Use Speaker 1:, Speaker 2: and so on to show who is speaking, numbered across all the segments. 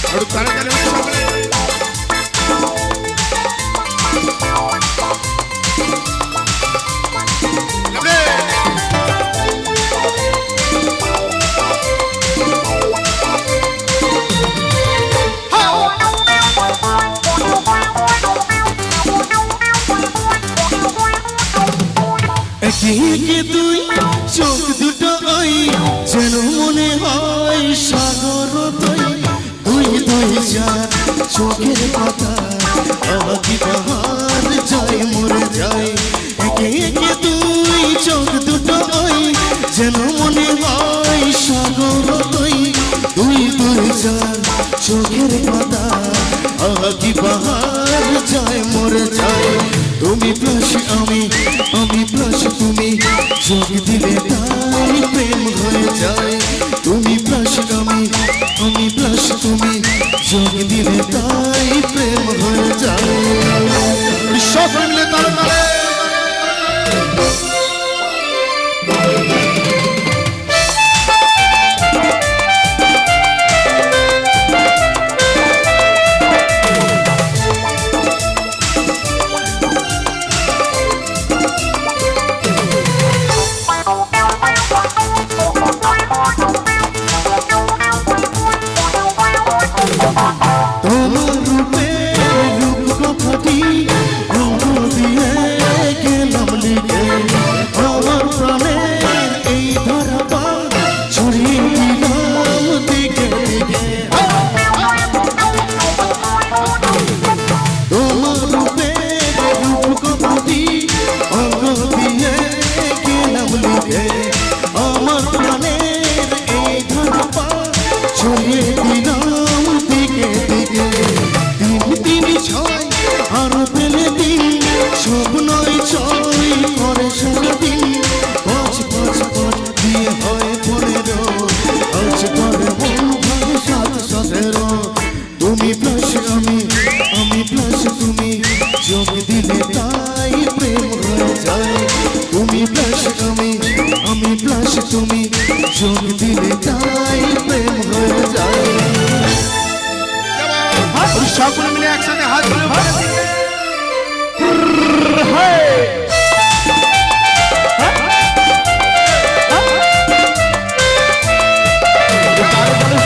Speaker 1: একটু তাড়াতাড়ি সকলে
Speaker 2: একে তুই চোখ দুটো ওই যেন মনে হয় সাগর তুই দুই দুই চার চোখের কথা আবাকি পাহাড় যায় মরে যায় একে একে তুই চোখ দুটো ওই যেন মনে হয় সাগর তুই দুই দুই চার চোখের কথা আবাকি পাহাড় যায় মরে যায় তুমি প্লাস আমি প্লাস তুমি যোগ দিলে তাই প্রেম হয়ে যায় তুমি প্লাস আমি প্লাস তুমি যোগ দিলে তাই প্রেম হয়ে যায়
Speaker 1: সব মিলে তাড়াতাড়ি
Speaker 2: তুমি প্লাস আমি প্লাস তুমি যোগ দিলে তাই প্রেম হয়ে যায় তুমি প্লাস আমি প্লাস তুমি যোগ দিলে তাই প্রেম হয়ে যায়
Speaker 1: সকলে মিলে একসাথে হাত ধরে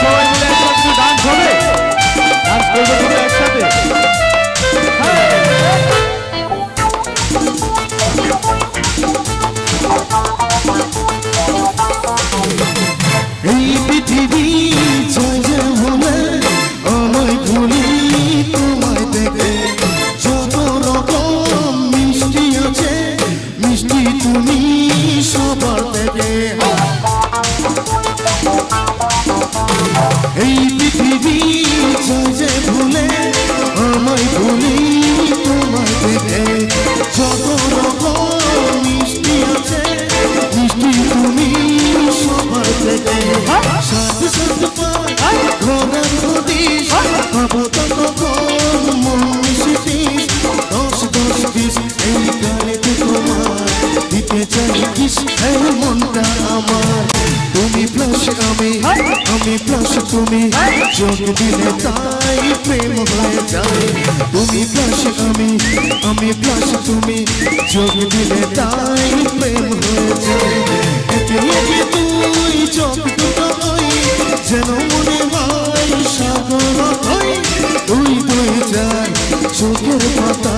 Speaker 1: সবাই মিলে একসাথে ডান্স হবে ডান্স করবে একসাথে
Speaker 2: এই পৃথিবী জয় হলে আমায় ভুলি তোমায় দেখে যত রকম মিষ্টি আছে মিষ্টি তুমি সবার থেকে এই পৃথিবী জয় ভুলে আমায় ভুলি তোমায় দেখে যত রকম মিষ্টি আছে মিষ্টি তুমি সবার থেকে সাথে সাথে পাই ঘোরার হদিস পাবো তখন মন মিশিস 10-10 এই গানেতে তোমার দিতে চাই কিস এই মনটা আমার তুমি প্লাস আমি প্লাস তুমি যোগ দিলে তাই প্রেম হয়ে যায় তুমি প্লাস আমি প্লাস তুমি যোগ দিলে তাই প্রেম হয়ে যায় একে একে তুই চোখ দুটো ওই যেন মনে হয় সাগর হয় দুই দুই যায় চোখের পাতা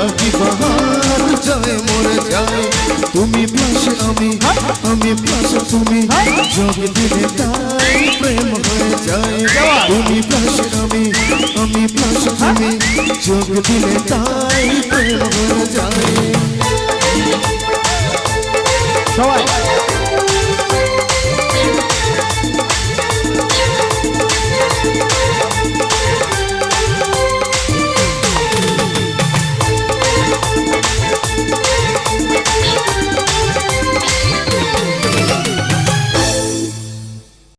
Speaker 2: আকি পাহাড় যায় মরে যায় তুমি প্লাস আমি প্লাস তুমি যোগ দিলে তাই প্রেম হয়ে যায় তুমি প্লাস আমি প্লাস তুমি যোগ দিলে তাই প্রেম হয়ে যায়
Speaker 1: সবাই